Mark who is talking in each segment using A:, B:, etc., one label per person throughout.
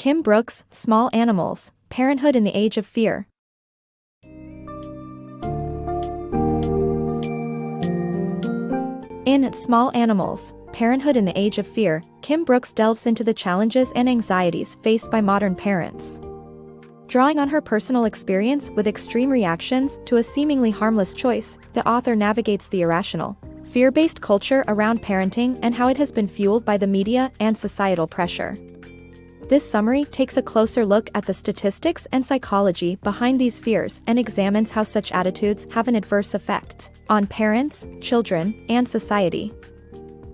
A: Kim Brooks, Small Animals, Parenthood in the Age of Fear. In Small Animals, Parenthood in the Age of Fear, Kim Brooks delves into the challenges and anxieties faced by modern parents. Drawing on her personal experience with extreme reactions to a seemingly harmless choice, the author navigates the irrational, fear-based culture around parenting and how it has been fueled by the media and societal pressure. This summary takes a closer look at the statistics and psychology behind these fears and examines how such attitudes have an adverse effect on parents, children, and society.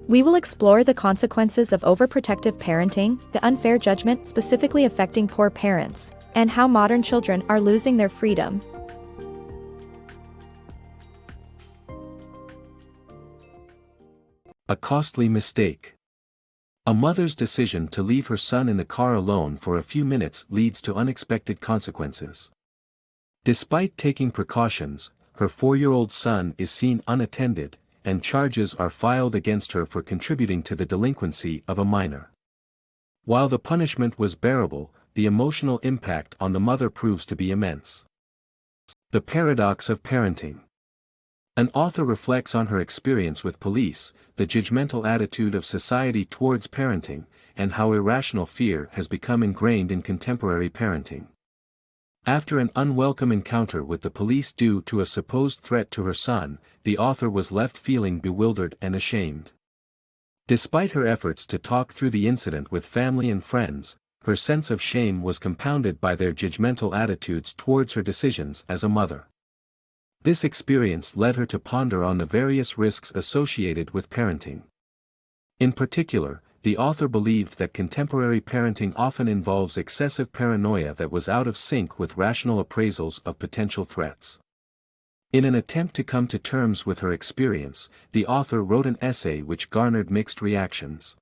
A: We will explore the consequences of overprotective parenting, the unfair judgment specifically affecting poor parents, and how modern children are losing their freedom.
B: A costly mistake. A mother's decision to leave her son in the car alone for a few minutes leads to unexpected consequences. Despite taking precautions, her 4-year-old son is seen unattended, and charges are filed against her for contributing to the delinquency of a minor. While the punishment was bearable, the emotional impact on the mother proves to be immense. The paradox of parenting. An author reflects on her experience with police, the judgmental attitude of society towards parenting, and how irrational fear has become ingrained in contemporary parenting. After an unwelcome encounter with the police due to a supposed threat to her son, the author was left feeling bewildered and ashamed. Despite her efforts to talk through the incident with family and friends, her sense of shame was compounded by their judgmental attitudes towards her decisions as a mother. This experience led her to ponder on the various risks associated with parenting. In particular, the author believed that contemporary parenting often involves excessive paranoia that was out of sync with rational appraisals of potential threats. In an attempt to come to terms with her experience, the author wrote an essay which garnered mixed reactions.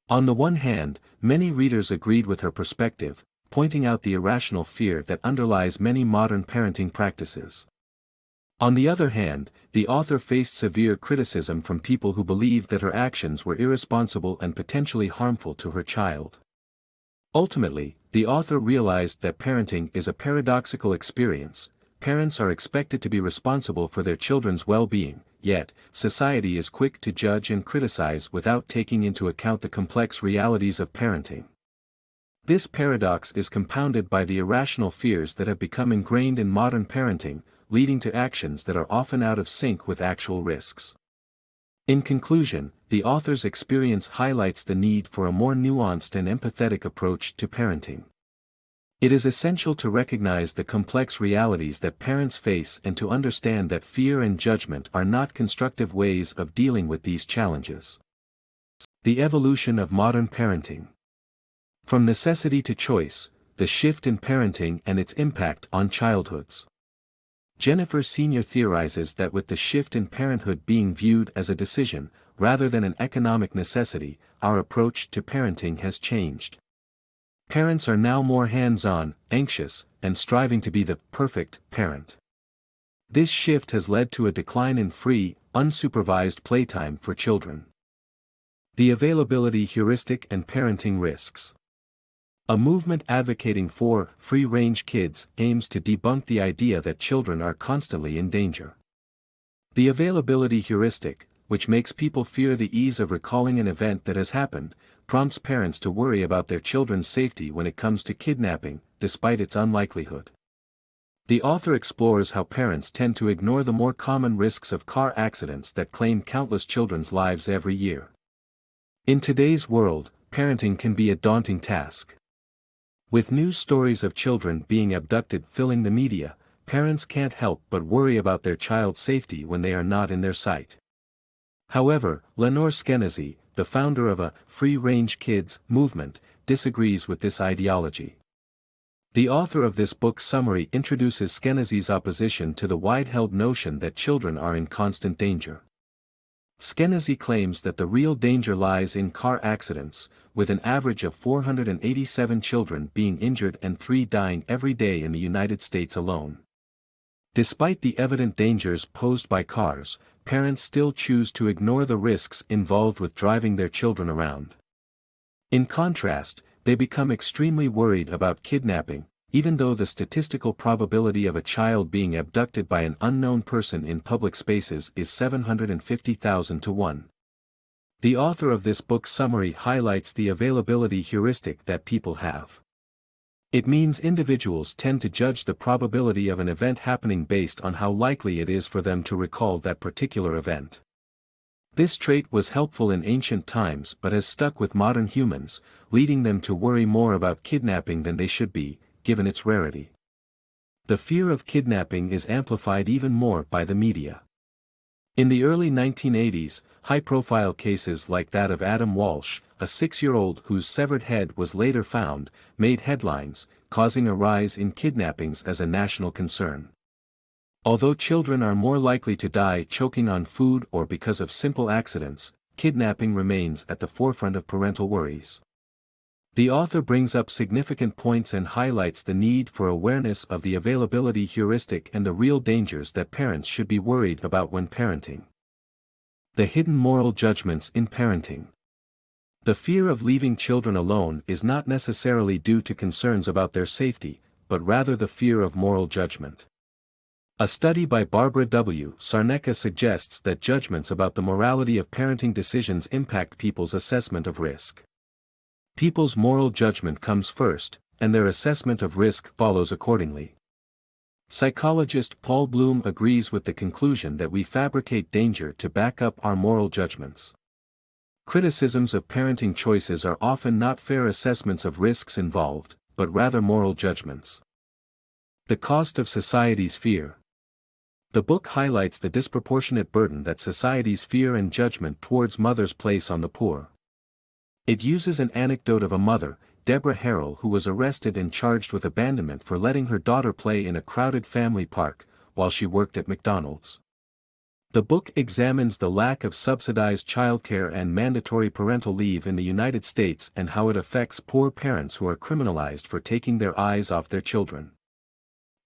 B: On the one hand, many readers agreed with her perspective, pointing out the irrational fear that underlies many modern parenting practices. On the other hand, the author faced severe criticism from people who believed that her actions were irresponsible and potentially harmful to her child. Ultimately, the author realized that parenting is a paradoxical experience. Parents are expected to be responsible for their children's well-being, yet, society is quick to judge and criticize without taking into account the complex realities of parenting. This paradox is compounded by the irrational fears that have become ingrained in modern parenting, leading to actions that are often out of sync with actual risks. In conclusion, the author's experience highlights the need for a more nuanced and empathetic approach to parenting. It is essential to recognize the complex realities that parents face and to understand that fear and judgment are not constructive ways of dealing with these challenges. The evolution of modern parenting. From necessity to choice, the shift in parenting and its impact on childhoods. Jennifer Senior theorizes that with the shift in parenthood being viewed as a decision, rather than an economic necessity, our approach to parenting has changed. Parents are now more hands-on, anxious, and striving to be the perfect parent. This shift has led to a decline in free, unsupervised playtime for children. The availability heuristic and parenting risks. A movement advocating for free-range kids aims to debunk the idea that children are constantly in danger. The availability heuristic, which makes people fear the ease of recalling an event that has happened, prompts parents to worry about their children's safety when it comes to kidnapping, despite its unlikelihood. The author explores how parents tend to ignore the more common risks of car accidents that claim countless children's lives every year. In today's world, parenting can be a daunting task. With news stories of children being abducted filling the media, parents can't help but worry about their child's safety when they are not in their sight. However, Lenore Skenazy, the founder of a free-range kids movement, disagrees with this ideology. The author of this book's summary introduces Skenazy's opposition to the wide-held notion that children are in constant danger. Skenazy claims that the real danger lies in car accidents, with an average of 487 children being injured and 3 dying every day in the United States alone. Despite the evident dangers posed by cars, parents still choose to ignore the risks involved with driving their children around. In contrast, they become extremely worried about kidnapping, even though the statistical probability of a child being abducted by an unknown person in public spaces is 750,000 to 1. The author of this book's summary highlights the availability heuristic that people have. It means individuals tend to judge the probability of an event happening based on how likely it is for them to recall that particular event. This trait was helpful in ancient times but has stuck with modern humans, leading them to worry more about kidnapping than they should be, given its rarity. The fear of kidnapping is amplified even more by the media. In the early 1980s, high-profile cases like that of Adam Walsh, a 6-year-old whose severed head was later found, made headlines, causing a rise in kidnappings as a national concern. Although children are more likely to die choking on food or because of simple accidents, kidnapping remains at the forefront of parental worries. The author brings up significant points and highlights the need for awareness of the availability heuristic and the real dangers that parents should be worried about when parenting. The hidden moral judgments in parenting. The fear of leaving children alone is not necessarily due to concerns about their safety, but rather the fear of moral judgment. A study by Barbara W. Sarnecka suggests that judgments about the morality of parenting decisions impact people's assessment of risk. People's moral judgment comes first, and their assessment of risk follows accordingly. Psychologist Paul Bloom agrees with the conclusion that we fabricate danger to back up our moral judgments. Criticisms of parenting choices are often not fair assessments of risks involved, but rather moral judgments. The cost of society's fear. The book highlights the disproportionate burden that society's fear and judgment towards mothers place on the poor. It uses an anecdote of a mother, Deborah Harrell, who was arrested and charged with abandonment for letting her daughter play in a crowded family park, while she worked at McDonald's. The book examines the lack of subsidized childcare and mandatory parental leave in the United States and how it affects poor parents who are criminalized for taking their eyes off their children.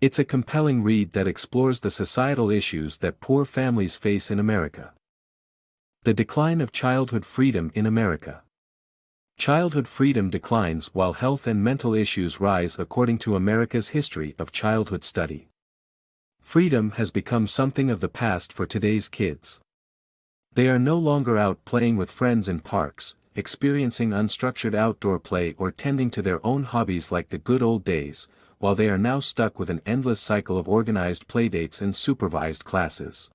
B: It's a compelling read that explores the societal issues that poor families face in America. The decline of childhood freedom in America. Childhood freedom declines while health and mental issues rise according to America's history of childhood study. Freedom has become something of the past for today's kids. They are no longer out playing with friends in parks, experiencing unstructured outdoor play or tending to their own hobbies like the good old days, while they are now stuck with an endless cycle of organized playdates and supervised classes.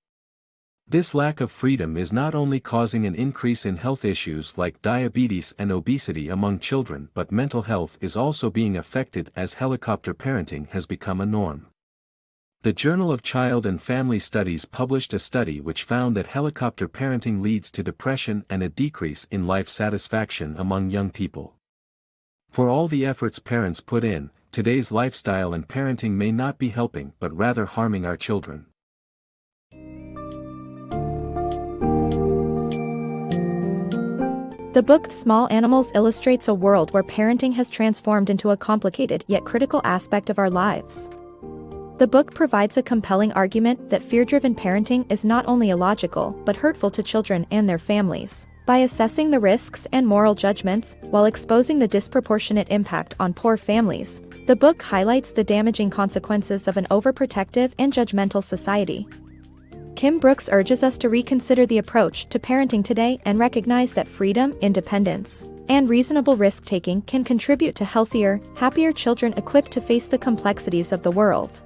B: This lack of freedom is not only causing an increase in health issues like diabetes and obesity among children, but mental health is also being affected as helicopter parenting has become a norm. The Journal of Child and Family Studies published a study which found that helicopter parenting leads to depression and a decrease in life satisfaction among young people. For all the efforts parents put in, today's lifestyle and parenting may not be helping but rather harming our children.
A: The book Small Animals illustrates a world where parenting has transformed into a complicated yet critical aspect of our lives. The book provides a compelling argument that fear-driven parenting is not only illogical but hurtful to children and their families. By assessing the risks and moral judgments, while exposing the disproportionate impact on poor families, the book highlights the damaging consequences of an overprotective and judgmental society. Kim Brooks urges us to reconsider the approach to parenting today and recognize that freedom, independence, and reasonable risk-taking can contribute to healthier, happier children equipped to face the complexities of the world.